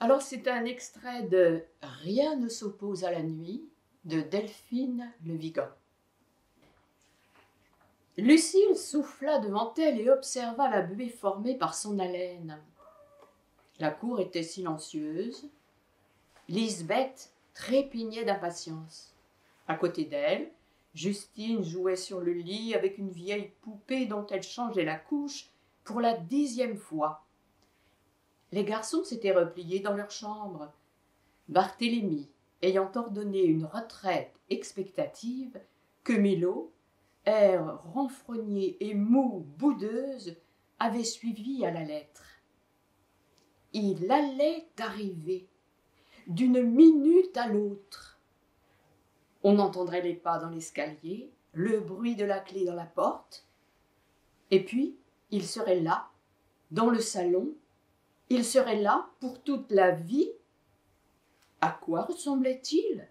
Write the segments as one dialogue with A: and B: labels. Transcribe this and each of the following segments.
A: Alors c'est un extrait de Rien ne s'oppose à la nuit de Delphine Le Vigan. Lucile souffla devant elle et observa la buée formée par son haleine. La cour était silencieuse. Lisbeth trépignait d'impatience. À côté d'elle, Justine jouait sur le lit avec une vieille poupée dont elle changeait la couche pour la 10e fois. Les garçons s'étaient repliés dans leur chambre. Barthélemy ayant ordonné une retraite expectative, que Milo, air renfrogné et moue boudeuse, avait suivi à la lettre. Il allait arriver, d'une minute à l'autre. On entendrait les pas dans l'escalier, le bruit de la clé dans la porte, et puis il serait là, dans le salon, il serait là pour toute la vie. À quoi ressemblait-il?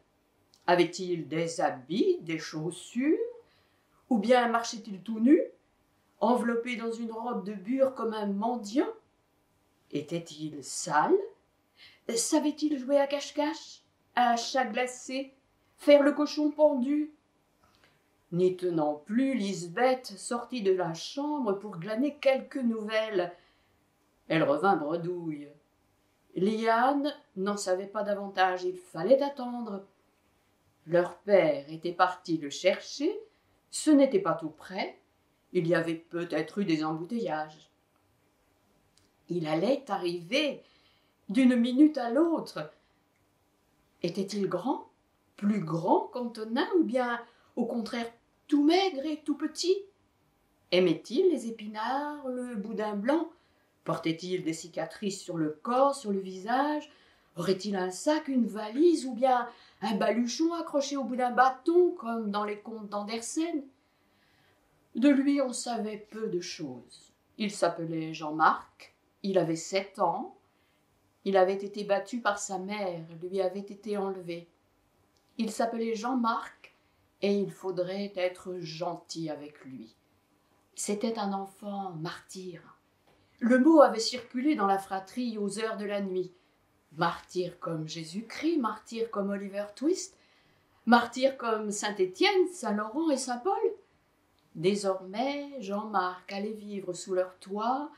A: Avait-il des habits, des chaussures? Ou bien marchait-il tout nu, enveloppé dans une robe de bure comme un mendiant? Était-il sale? Savait-il jouer à cache-cache, à chat glacé, faire le cochon pendu? N'y tenant plus, Lisbeth sortit de la chambre pour glaner quelques nouvelles. Elle revint bredouille. Liane n'en savait pas davantage, il fallait attendre. Leur père était parti le chercher, ce n'était pas tout près, il y avait peut-être eu des embouteillages. Il allait arriver d'une minute à l'autre. Était-il grand, plus grand qu'Antonin, ou bien, au contraire, tout maigre et tout petit? Aimait-il les épinards, le boudin blanc? Portait-il des cicatrices sur le corps, sur le visage? Aurait-il un sac, une valise, ou bien un baluchon accroché au bout d'un bâton, comme dans les contes d'Andersen? De lui, on savait peu de choses. Il s'appelait Jean-Marc, il avait 7 ans, il avait été battu par sa mère, lui avait été enlevé. Il s'appelait Jean-Marc, et il faudrait être gentil avec lui. C'était un enfant martyr. Le mot avait circulé dans la fratrie aux heures de la nuit. Martyr comme Jésus-Christ, martyr comme Oliver Twist, martyr comme Saint-Étienne, Saint-Laurent et Saint-Paul. Désormais, Jean-Marc allait vivre sous leur toit,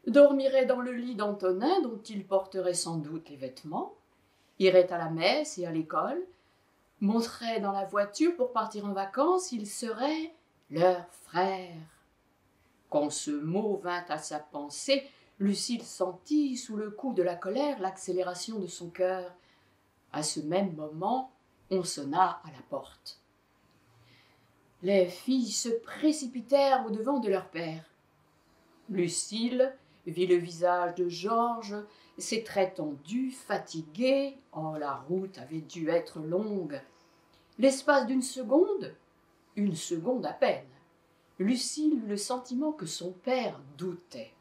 A: dormirait dans le lit d'Antonin dont il porterait sans doute les vêtements, irait à la messe et à l'école, monterait dans la voiture pour partir en vacances, il serait leur frère. Quand ce mot vint à sa pensée, Lucile sentit sous le coup de la colère l'accélération de son cœur. À ce même moment, on sonna à la porte. Les filles se précipitèrent au-devant de leur père. Lucile vit le visage de Georges, ses traits tendus, fatigués. Oh, la route avait dû être longue. L'espace d'une seconde à peine, Lucile eut le sentiment que son père doutait.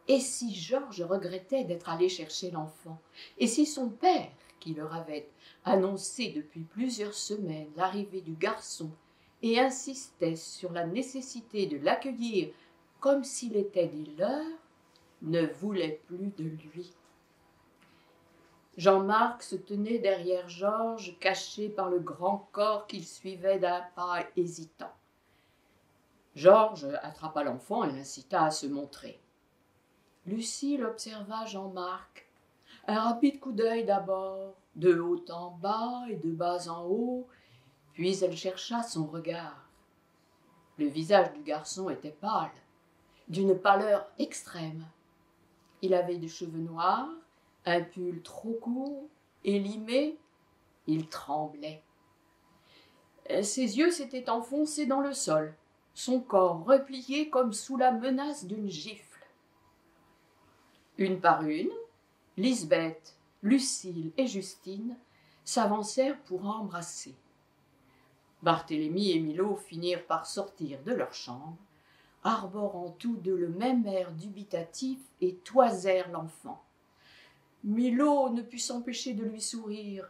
A: Et si Georges regrettait d'être allé chercher l'enfant? Et si son père, qui leur avait annoncé depuis plusieurs semaines l'arrivée du garçon et insistait sur la nécessité de l'accueillir comme s'il était des leurs, ne voulait plus de lui? Jean-Marc se tenait derrière Georges, caché par le grand corps qu'il suivait d'un pas hésitant. Georges attrapa l'enfant et l'incita à se montrer. Lucile observa Jean-Marc. Un rapide coup d'œil d'abord, de haut en bas et de bas en haut, puis elle chercha son regard. Le visage du garçon était pâle, d'une pâleur extrême. Il avait des cheveux noirs, un pull trop court, élimé, il tremblait. Ses yeux s'étaient enfoncés dans le sol, son corps replié comme sous la menace d'une gifle. Une par une, Lisbeth, Lucile et Justine s'avancèrent pour embrasser. Barthélemy et Milo finirent par sortir de leur chambre, arborant tous deux le même air dubitatif, et toisèrent l'enfant. Milo ne put s'empêcher de lui sourire.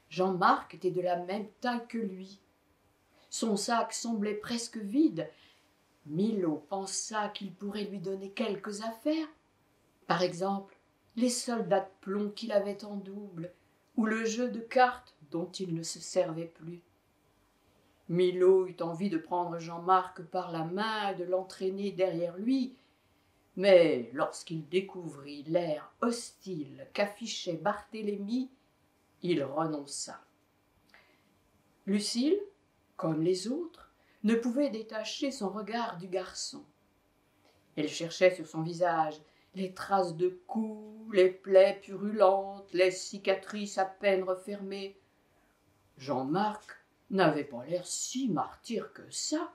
A: Jean-Marc était de la même taille que lui. Son sac semblait presque vide. Milo pensa qu'il pourrait lui donner quelques affaires. Par exemple, les soldats de plomb qu'il avait en double, ou le jeu de cartes dont il ne se servait plus. Milo eut envie de prendre Jean-Marc par la main et de l'entraîner derrière lui, mais lorsqu'il découvrit l'air hostile qu'affichait Barthélemy, il renonça. Lucile, comme les autres, ne pouvait détacher son regard du garçon. Elle cherchait sur son visage les traces de coups, les plaies purulentes, les cicatrices à peine refermées. Jean-Marc n'avait pas l'air si martyr que ça.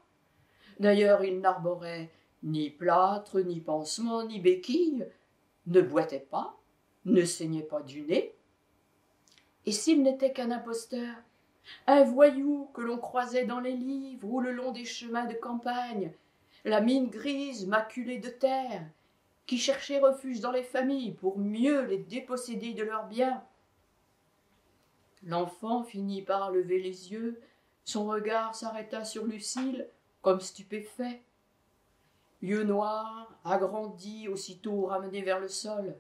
A: D'ailleurs, il n'arborait ni plâtre, ni pansement, ni béquille, ne boitait pas, ne saignait pas du nez. Et s'il n'était qu'un imposteur, un voyou que l'on croisait dans les livres ou le long des chemins de campagne, la mine grise maculée de terre, qui cherchait refuge dans les familles pour mieux les déposséder de leurs biens. L'enfant finit par lever les yeux, son regard s'arrêta sur Lucile comme stupéfait. Yeux noirs, agrandis, aussitôt ramenés vers le sol.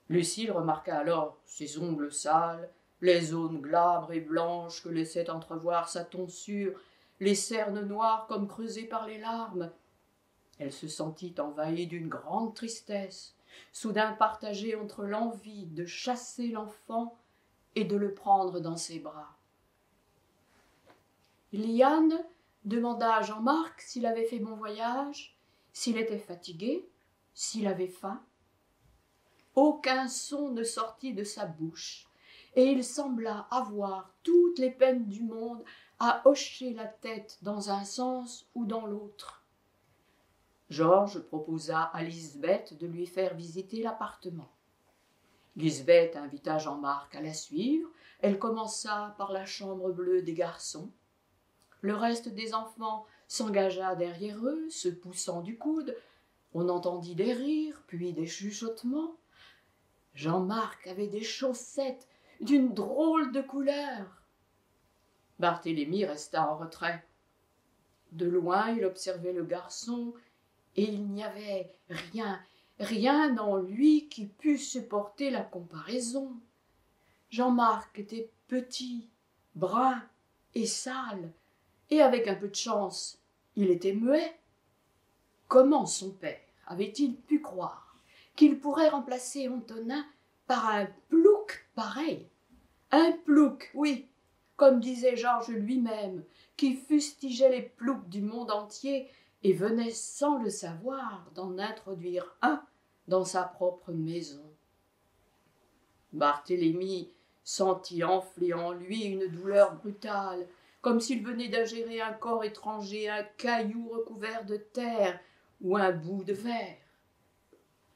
A: Lucile remarqua alors ses ongles sales, les zones glabres et blanches que laissait entrevoir sa tonsure, les cernes noires comme creusées par les larmes. Elle se sentit envahie d'une grande tristesse, soudain partagée entre l'envie de chasser l'enfant et de le prendre dans ses bras. Liane demanda à Jean-Marc s'il avait fait bon voyage, s'il était fatigué, s'il avait faim. Aucun son ne sortit de sa bouche, et il sembla avoir toutes les peines du monde à hocher la tête dans un sens ou dans l'autre. Georges proposa à Lisbeth de lui faire visiter l'appartement. Lisbeth invita Jean-Marc à la suivre. Elle commença par la chambre bleue des garçons. Le reste des enfants s'engagea derrière eux, se poussant du coude. On entendit des rires, puis des chuchotements. Jean-Marc avait des chaussettes d'une drôle de couleur. Barthélemy resta en retrait. De loin, il observait le garçon, et il n'y avait rien en lui qui pût supporter la comparaison. Jean-Marc était petit, brun et sale, et avec un peu de chance, il était muet. Comment son père avait-il pu croire qu'il pourrait remplacer Antonin par un plouc pareil? Un plouc, oui, comme disait Georges lui-même, qui fustigeait les ploucs du monde entier et venait sans le savoir d'en introduire un dans sa propre maison. Barthélemy sentit enfler en lui une douleur brutale, comme s'il venait d'ingérer un corps étranger, un caillou recouvert de terre ou un bout de verre.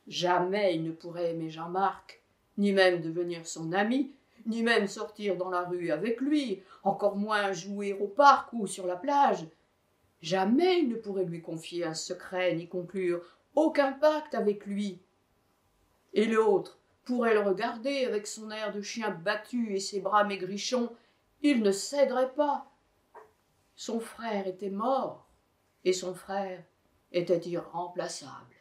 A: Jamais il ne pourrait aimer Jean-Marc, ni même devenir son ami, ni même sortir dans la rue avec lui, encore moins jouer au parc ou sur la plage. Jamais il ne pourrait lui confier un secret, ni conclure aucun pacte avec lui. Et l'autre pourrait le regarder avec son air de chien battu et ses bras maigrichons. Il ne céderait pas. Son frère était mort, et son frère était irremplaçable.